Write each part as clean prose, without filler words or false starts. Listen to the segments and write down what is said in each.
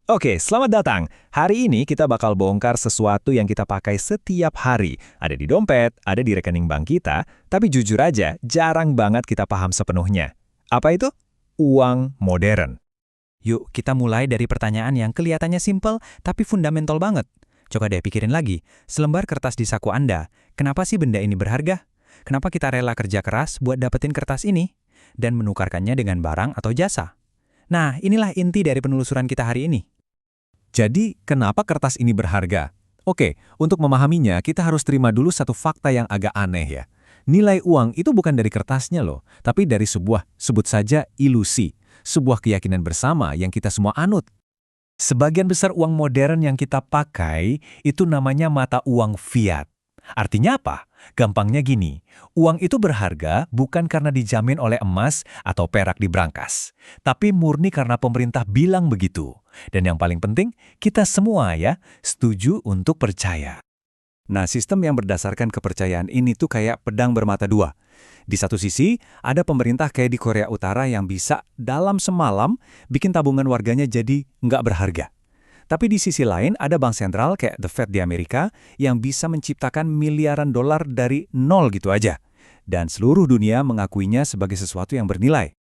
Oke, selamat datang. Hari ini kita bakal bongkar sesuatu yang kita pakai setiap hari. Ada di dompet, ada di rekening bank kita, tapi jujur aja, jarang banget kita paham sepenuhnya. Apa itu? Uang modern. Yuk, kita mulai dari pertanyaan yang kelihatannya simpel tapi fundamental banget. Coba deh pikirin lagi, selembar kertas di saku Anda, kenapa sih benda ini berharga? Kenapa kita rela kerja keras buat dapetin kertas ini? Dan menukarkannya dengan barang atau jasa? Nah, inilah inti dari penelusuran kita hari ini. Jadi, kenapa kertas ini berharga? Oke, untuk memahaminya, kita harus terima dulu satu fakta yang agak aneh ya. Nilai uang itu bukan dari kertasnya loh, tapi dari sebuah, sebut saja ilusi. Sebuah keyakinan bersama yang kita semua anut. Sebagian besar uang modern yang kita pakai itu namanya mata uang fiat. Artinya apa? Gampangnya gini, uang itu berharga bukan karena dijamin oleh emas atau perak di brankas, tapi murni karena pemerintah bilang begitu. Dan yang paling penting, kita semua ya setuju untuk percaya. Nah, sistem yang berdasarkan kepercayaan ini tuh kayak pedang bermata dua. Di satu sisi, ada pemerintah kayak di Korea Utara yang bisa dalam semalam bikin tabungan warganya jadi nggak berharga. Tapi di sisi lain ada bank sentral kayak The Fed di Amerika yang bisa menciptakan miliaran dolar dari nol gitu aja. Dan seluruh dunia mengakuinya sebagai sesuatu yang bernilai.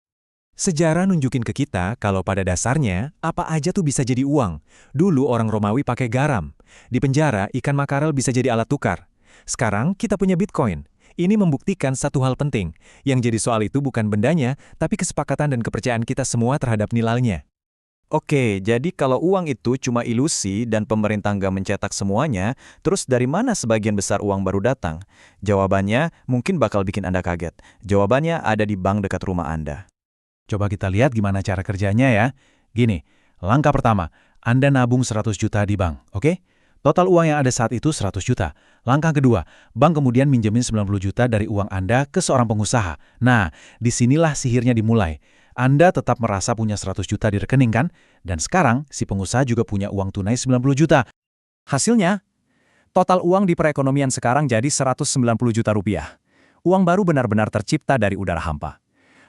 Sejarah nunjukin ke kita kalau pada dasarnya apa aja tuh bisa jadi uang. Dulu orang Romawi pakai garam. Di penjara ikan makarel bisa jadi alat tukar. Sekarang kita punya Bitcoin. Ini membuktikan satu hal penting. Yang jadi soal itu bukan bendanya, tapi kesepakatan dan kepercayaan kita semua terhadap nilainya. Oke, jadi kalau uang itu cuma ilusi dan pemerintah nggak mencetak semuanya, terus dari mana sebagian besar uang baru datang? Jawabannya mungkin bakal bikin Anda kaget. Jawabannya ada di bank dekat rumah Anda. Coba kita lihat gimana cara kerjanya ya. Gini, langkah pertama, Anda nabung 100 juta di bank, oke? Total uang yang ada saat itu 100 juta. Langkah kedua, bank kemudian minjemin 90 juta dari uang Anda ke seorang pengusaha. Nah, disinilah sihirnya dimulai. Anda tetap merasa punya 100 juta di rekening kan? Dan sekarang si pengusaha juga punya uang tunai 90 juta. Hasilnya, total uang di perekonomian sekarang jadi 190 juta rupiah. Uang baru benar-benar tercipta dari udara hampa.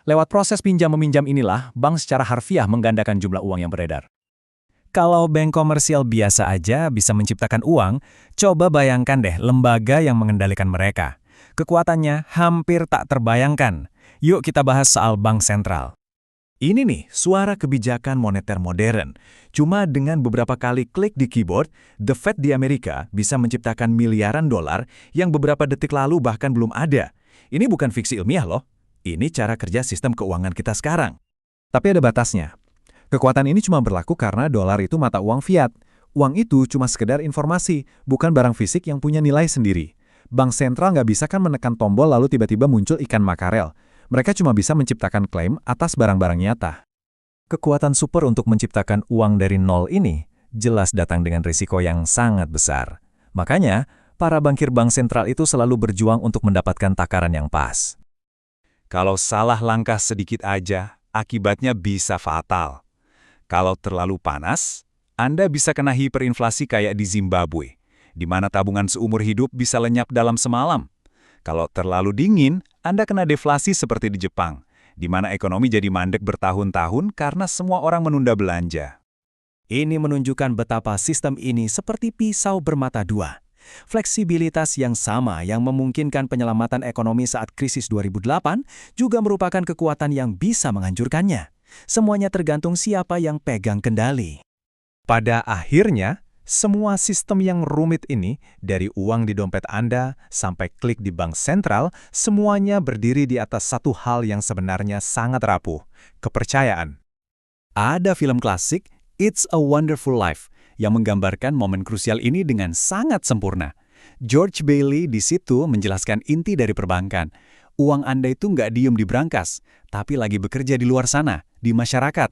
Lewat proses pinjam-meminjam inilah, bank secara harfiah menggandakan jumlah uang yang beredar. Kalau bank komersial biasa aja bisa menciptakan uang, coba bayangkan deh lembaga yang mengendalikan mereka. Kekuatannya hampir tak terbayangkan. Yuk kita bahas soal bank sentral. Ini nih, suara kebijakan moneter modern. Cuma dengan beberapa kali klik di keyboard, The Fed di Amerika bisa menciptakan miliaran dolar yang beberapa detik lalu bahkan belum ada. Ini bukan fiksi ilmiah loh. Ini cara kerja sistem keuangan kita sekarang. Tapi ada batasnya. Kekuatan ini cuma berlaku karena dolar itu mata uang fiat. Uang itu cuma sekedar informasi, bukan barang fisik yang punya nilai sendiri. Bank sentral nggak bisa kan menekan tombol lalu tiba-tiba muncul ikan makarel. Mereka cuma bisa menciptakan klaim atas barang-barang nyata. Kekuatan super untuk menciptakan uang dari nol ini jelas datang dengan risiko yang sangat besar. Makanya, para bankir bank sentral itu selalu berjuang untuk mendapatkan takaran yang pas. Kalau salah langkah sedikit aja, akibatnya bisa fatal. Kalau terlalu panas, Anda bisa kena hiperinflasi kayak di Zimbabwe, di mana tabungan seumur hidup bisa lenyap dalam semalam. Kalau terlalu dingin, Anda kena deflasi seperti di Jepang, di mana ekonomi jadi mandek bertahun-tahun karena semua orang menunda belanja. Ini menunjukkan betapa sistem ini seperti pisau bermata dua. Fleksibilitas yang sama yang memungkinkan penyelamatan ekonomi saat krisis 2008 juga merupakan kekuatan yang bisa menghancurkannya. Semuanya tergantung siapa yang pegang kendali. Pada akhirnya, semua sistem yang rumit ini, dari uang di dompet Anda sampai klik di bank sentral, semuanya berdiri di atas satu hal yang sebenarnya sangat rapuh, kepercayaan. Ada film klasik, It's a Wonderful Life, yang menggambarkan momen krusial ini dengan sangat sempurna. George Bailey di situ menjelaskan inti dari perbankan. Uang Anda itu nggak diem di brankas, tapi lagi bekerja di luar sana, di masyarakat.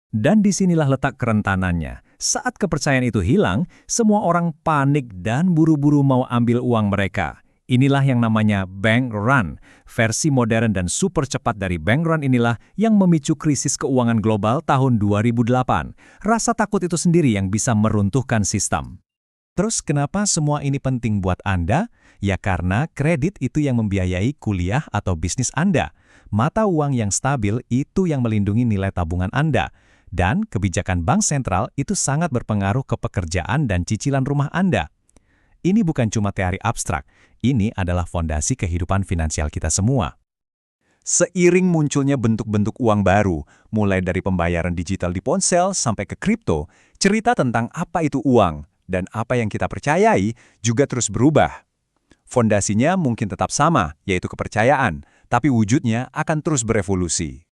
Dan disinilah letak kerentanannya. Saat kepercayaan itu hilang, semua orang panik dan buru-buru mau ambil uang mereka. Inilah yang namanya bank run. Versi modern dan super cepat dari bank run inilah yang memicu krisis keuangan global tahun 2008. Rasa takut itu sendiri yang bisa meruntuhkan sistem. Terus kenapa semua ini penting buat Anda? Ya karena kredit itu yang membiayai kuliah atau bisnis Anda. Mata uang yang stabil itu yang melindungi nilai tabungan Anda. Dan kebijakan bank sentral itu sangat berpengaruh ke pekerjaan dan cicilan rumah Anda. Ini bukan cuma teori abstrak, ini adalah fondasi kehidupan finansial kita semua. Seiring munculnya bentuk-bentuk uang baru, mulai dari pembayaran digital di ponsel sampai ke kripto, cerita tentang apa itu uang dan apa yang kita percayai juga terus berubah. Fondasinya mungkin tetap sama, yaitu kepercayaan, tapi wujudnya akan terus berevolusi.